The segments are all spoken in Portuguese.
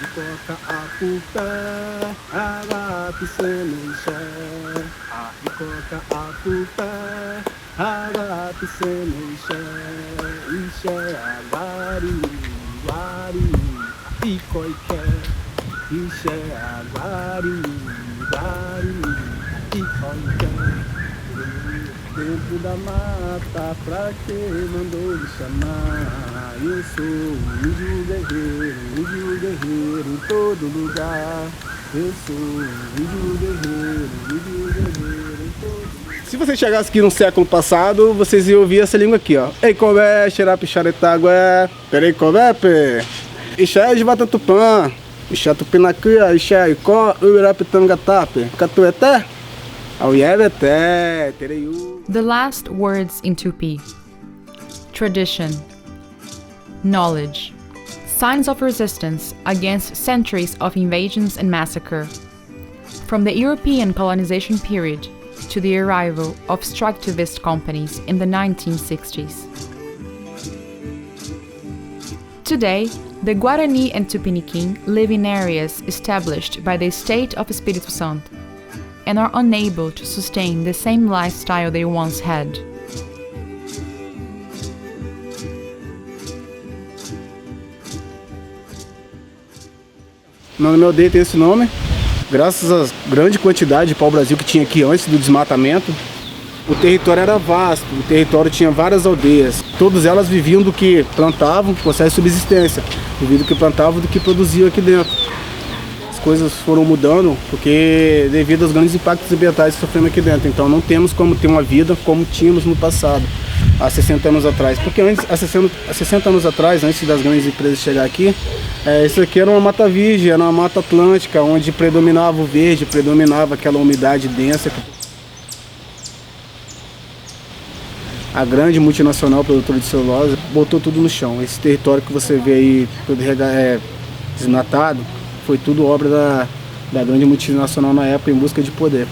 Ikoka apupa, agape seneisha. Ikoka apupa, agape seneisha. Isha agari, wari, ikoike. Isha agari, wari, ikoike. Dentro da mata, pra que mandou me chamar? Eu sou um índio guerreiro em todo lugar. Eu sou um índio guerreiro em todo lugar. Se você chegasse aqui no século passado, vocês iam ouvir essa língua aqui, ó. Ei, cobé, xerapi, xaretagué, perei, cobé, pê. Ixá é de Vatatupã, Ixá tupinacuia, Ixá icó, uirapitangatape, catueté. The last words in Tupi. Tradition. Knowledge. Signs of resistance against centuries of invasions and massacre. From the European colonization period to the arrival of extractivist companies in the 1960s. Today, the Guarani and Tupiniquim live in areas established by the state of Espírito Santo and are unable to sustain the same lifestyle they once had. Meu aldeia tem esse nome, graças à grande quantidade de pau-brasil que tinha aqui antes do desmatamento. O território era vasto, o território tinha várias aldeias. Todas elas viviam do que plantavam, processo de subsistência, viviam do que plantavam, do que produziam aqui dentro. As coisas foram mudando porque devido aos grandes impactos ambientais que sofremos aqui dentro. Então não temos como ter uma vida como tínhamos no passado, há 60 anos atrás. Porque antes, há 60 anos atrás, antes das grandes empresas chegar aqui, isso aqui era uma mata virgem, era uma mata atlântica, onde predominava o verde, predominava aquela umidade densa. A grande multinacional produtora de celulose botou tudo no chão. Esse território que você vê aí todo desmatado, foi tudo obra da grande multinacional na época em busca de poder.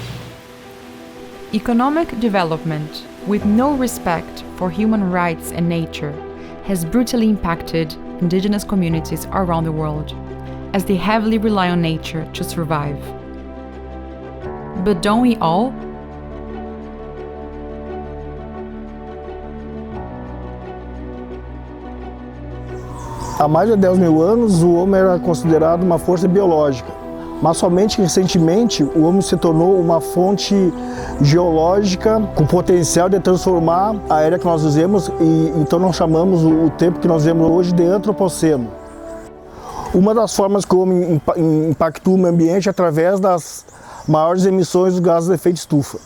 Economic development, with no respect for human rights and nature, has brutally impacted indigenous communities around the world, as they heavily rely on nature to survive. But don't we all? Há mais de 10 mil anos, o homem era considerado uma força biológica, mas somente recentemente o homem se tornou uma fonte geológica com potencial de transformar a era que nós vivemos, e então nós chamamos o tempo que nós vivemos hoje de antropoceno. Uma das formas que o homem impactua o meio ambiente é através das maiores emissões dos gases de efeito estufa.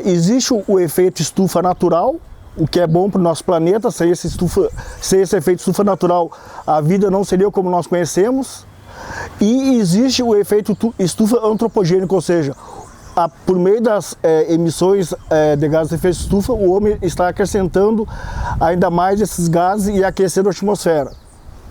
Existe o efeito estufa natural, o que é bom para o nosso planeta. Sem esse efeito estufa natural, a vida não seria como nós conhecemos. E existe o efeito estufa antropogênico, ou seja, por meio das emissões de gases de efeito estufa, o homem está acrescentando ainda mais esses gases e aquecendo a atmosfera.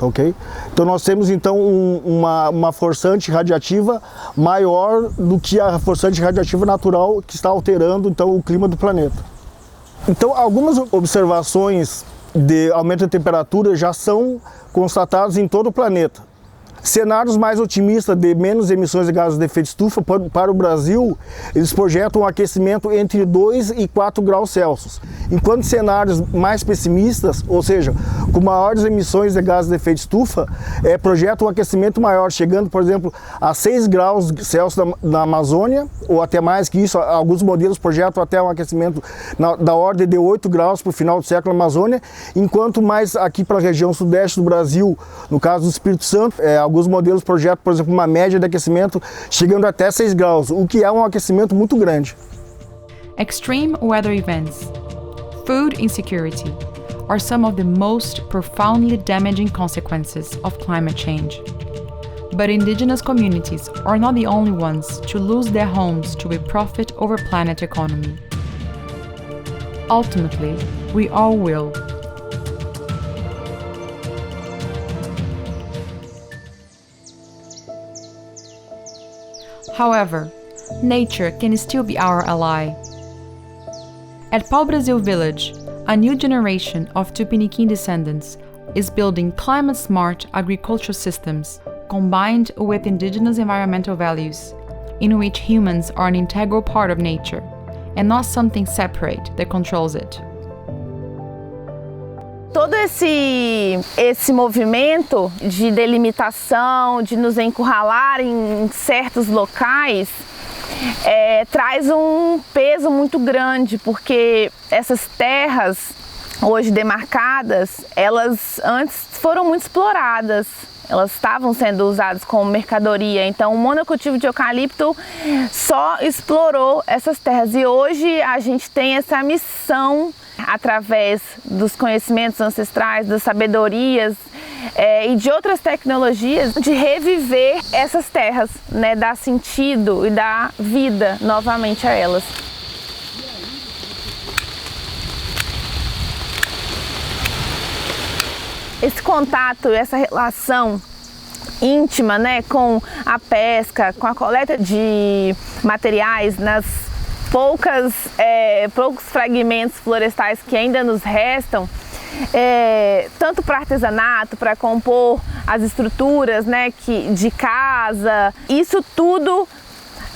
Okay? Então nós temos então uma forçante radiativa maior do que a forçante radiativa natural, que está alterando então o clima do planeta. Então, algumas observações de aumento de temperatura já são constatadas em todo o planeta. Cenários mais otimistas de menos emissões de gases de efeito estufa para o Brasil, eles projetam um aquecimento entre 2 e 4 graus Celsius. Enquanto cenários mais pessimistas, ou seja, com maiores emissões de gases de efeito estufa, projetam um aquecimento maior, chegando, por exemplo, a 6 graus Celsius na Amazônia, ou até mais que isso. Alguns modelos projetam até um aquecimento da ordem de 8 graus para o final do século na Amazônia, enquanto mais aqui para a região sudeste do Brasil, no caso do Espírito Santo, alguns modelos projetam, por exemplo, uma média de aquecimento chegando até 6 graus, o que é um aquecimento muito grande. Extreme weather events, food insecurity, are some of the most profoundly damaging consequences of climate change. But indigenous communities are not the only ones to lose their homes to a profit over planet economy. Ultimately, we all will. However, nature can still be our ally. At Pau Brasil Village, a new generation of Tupiniquim descendants is building climate-smart agricultural systems combined with indigenous environmental values, in which humans are an integral part of nature, and not something separate that controls it. Todo esse movimento de delimitação, de nos encurralar em certos locais, traz um peso muito grande, porque essas terras hoje demarcadas, elas antes foram muito exploradas. Elas estavam sendo usadas como mercadoria, então o monocultivo de eucalipto só explorou essas terras. E hoje a gente tem essa missão, através dos conhecimentos ancestrais, das sabedorias e de outras tecnologias, de reviver essas terras, né, dar sentido e dar vida novamente a elas. Esse contato, essa relação íntima, né, com a pesca, com a coleta de materiais nas poucos fragmentos florestais que ainda nos restam, tanto para artesanato, para compor as estruturas, né, de casa, isso tudo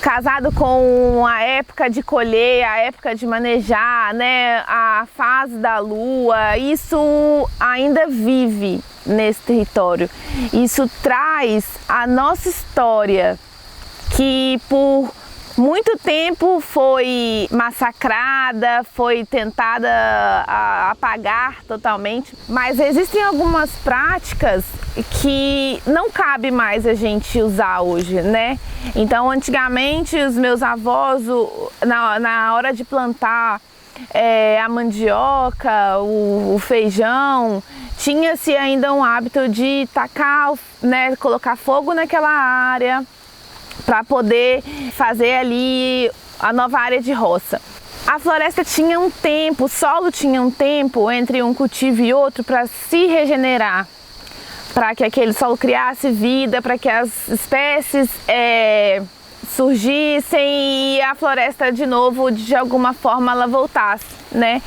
casado com a época de colher, a época de manejar, né, a fase da lua, isso ainda vive nesse território. Isso traz a nossa história, que por muito tempo foi massacrada, foi tentada apagar totalmente, mas existem algumas práticas que não cabe mais a gente usar hoje, né? Então, antigamente, os meus avós, na hora de plantar a mandioca, o feijão, tinha-se ainda um hábito de tacar, né, colocar fogo naquela área, para poder fazer ali a nova área de roça. A floresta tinha um tempo, o solo tinha um tempo entre um cultivo e outro para se regenerar, para que aquele solo criasse vida, para que as espécies surgissem e a floresta de novo, de alguma forma, ela voltasse, né?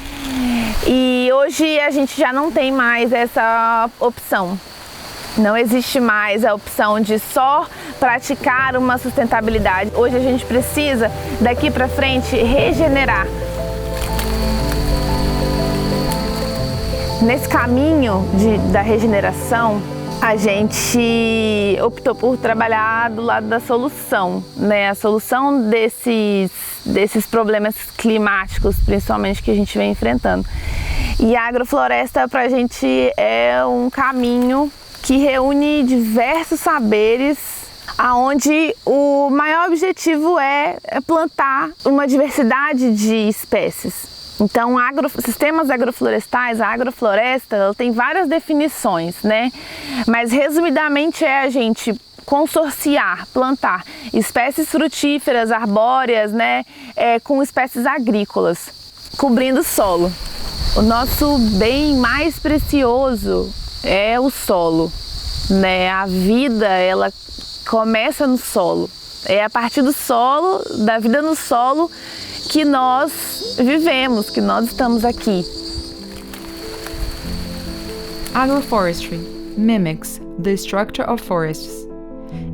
E hoje a gente já não tem mais essa opção. Não existe mais a opção de só praticar uma sustentabilidade. Hoje a gente precisa, daqui para frente, regenerar. Nesse caminho da regeneração, a gente optou por trabalhar do lado da solução, né? A solução desses problemas climáticos, principalmente, que a gente vem enfrentando. E a agrofloresta, para a gente, é um caminho que reúne diversos saberes, aonde o maior objetivo é plantar uma diversidade de espécies. Então, sistemas agroflorestais, a agrofloresta, ela tem várias definições, né? Mas, resumidamente, é a gente consorciar, plantar espécies frutíferas, arbóreas, né? Com espécies agrícolas, cobrindo o solo. O nosso bem mais precioso é o solo, né? A vida, ela começa no solo. É a partir do solo, da vida no solo, que nós vivemos, que nós estamos aqui. Agroforestry mimics the structure of forests,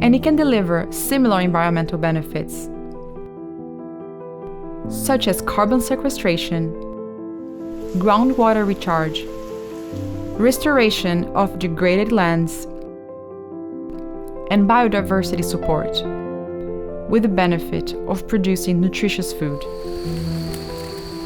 and it can deliver similar environmental benefits, such as carbon sequestration, groundwater recharge, restoration of degraded lands, and biodiversity support, with the benefit of producing nutritious food.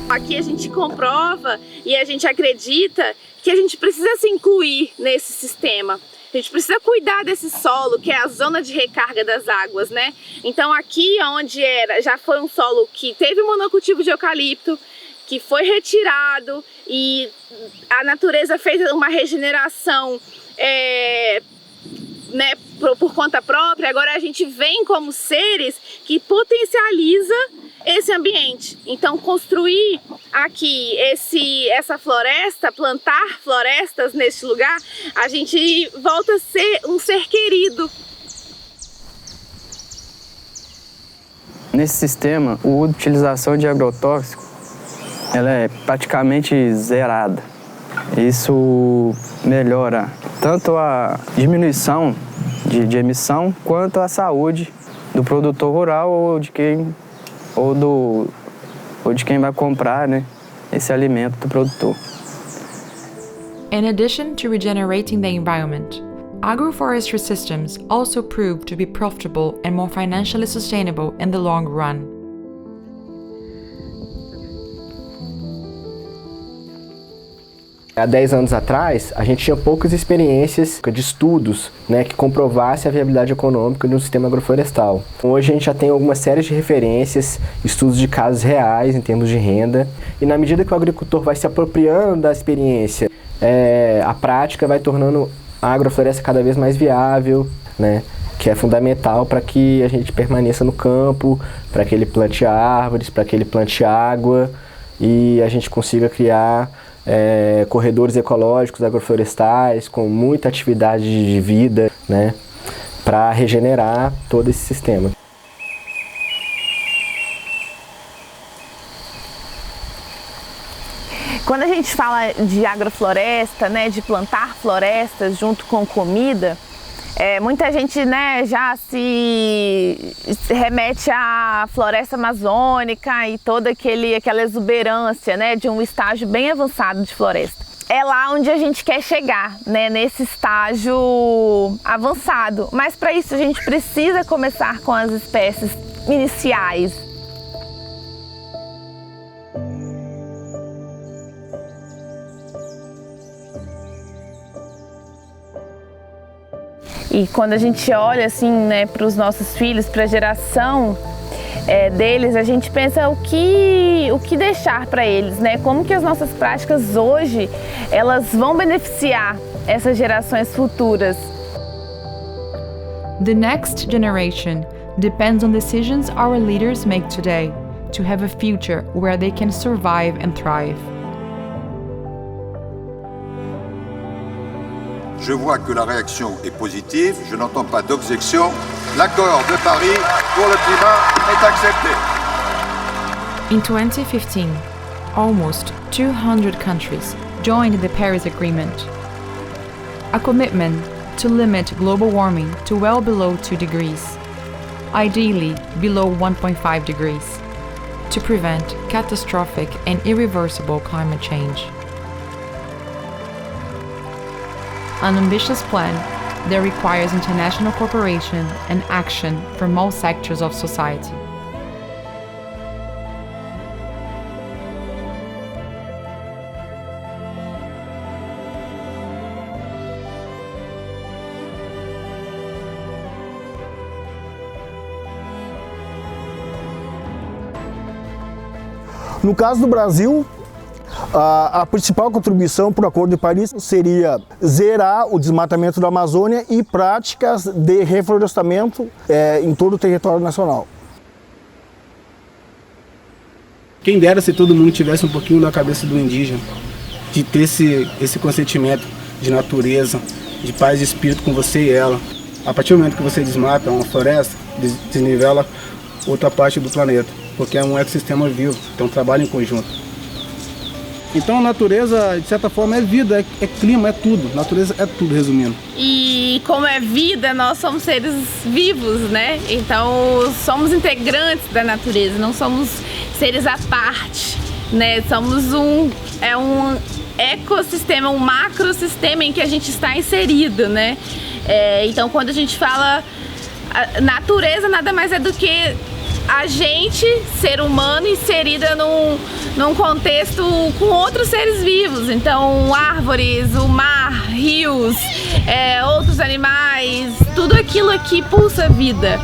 Aqui a gente comprova e a gente acredita que a gente precisa se incluir nesse sistema. A gente precisa cuidar desse solo, que é a zona de recarga das águas, né? Então aqui onde já foi um solo que teve monocultivo de eucalipto, que foi retirado e a natureza fez uma regeneração né, por conta própria. Agora a gente vem como seres que potencializa esse ambiente. Então construir aqui essa floresta, plantar florestas nesse lugar, a gente volta a ser um ser querido. Nesse sistema, a utilização de agrotóxico ela é praticamente zerada. Isso melhora tanto a diminuição de emissão, quanto à saúde do produtor rural ou de quem vai comprar, né, esse alimento do produtor. In addition to regenerating the environment, agroforestry systems also prove to be profitable and more financially sustainable in the long run. Há 10 anos atrás, a gente tinha poucas experiências de estudos, né, que comprovassem a viabilidade econômica de um sistema agroflorestal. Hoje a gente já tem algumas séries de referências, estudos de casos reais em termos de renda, e na medida que o agricultor vai se apropriando da experiência, a prática vai tornando a agrofloresta cada vez mais viável, né, que é fundamental para que a gente permaneça no campo, para que ele plante árvores, para que ele plante água e a gente consiga criar corredores ecológicos agroflorestais com muita atividade de vida, né, para regenerar todo esse sistema. Quando a gente fala de agrofloresta, né, de plantar florestas junto com comida, muita gente, né, já se remete à floresta amazônica e toda aquela exuberância, né, de um estágio bem avançado de floresta. É lá onde a gente quer chegar, né, nesse estágio avançado. Mas para isso a gente precisa começar com as espécies iniciais. E quando a gente olha assim, né, para os nossos filhos, para a geração deles, a gente pensa o que deixar para eles, né? Como que as nossas práticas hoje elas vão beneficiar essas gerações futuras. The next generation depends on decisions our leaders make today to have a future where they can survive and thrive. Je vois que la réaction est positive, je n'entends pas d'objection. L'accord de Paris pour le climat est accepté. In 2015, almost 200 countries joined the Paris Agreement, a commitment to limit global warming to well below 2 degrees, ideally below 1.5 degrees, to prevent catastrophic and irreversible climate change. An ambitious plan that requires international cooperation and action from all sectors of society. No caso do Brasil, a principal contribuição para o Acordo de Paris seria zerar o desmatamento da Amazônia e práticas de reflorestamento em todo o território nacional. Quem dera se todo mundo tivesse um pouquinho da cabeça do indígena, de ter esse consentimento de natureza, de paz de espírito com você e ela. A partir do momento que você desmata uma floresta, desnivela outra parte do planeta, porque é um ecossistema vivo, então trabalha em conjunto. Então a natureza, de certa forma, é vida, é clima, é tudo. Natureza é tudo, resumindo. E como é vida, nós somos seres vivos, né? Então somos integrantes da natureza, não somos seres à parte, né? Somos um ecossistema, um macrosistema em que a gente está inserido, né? Então quando a gente fala a natureza, nada mais é do que a gente, ser humano, inserida num contexto com outros seres vivos. Então, árvores, o mar, rios, outros animais, tudo aquilo aqui pulsa vida.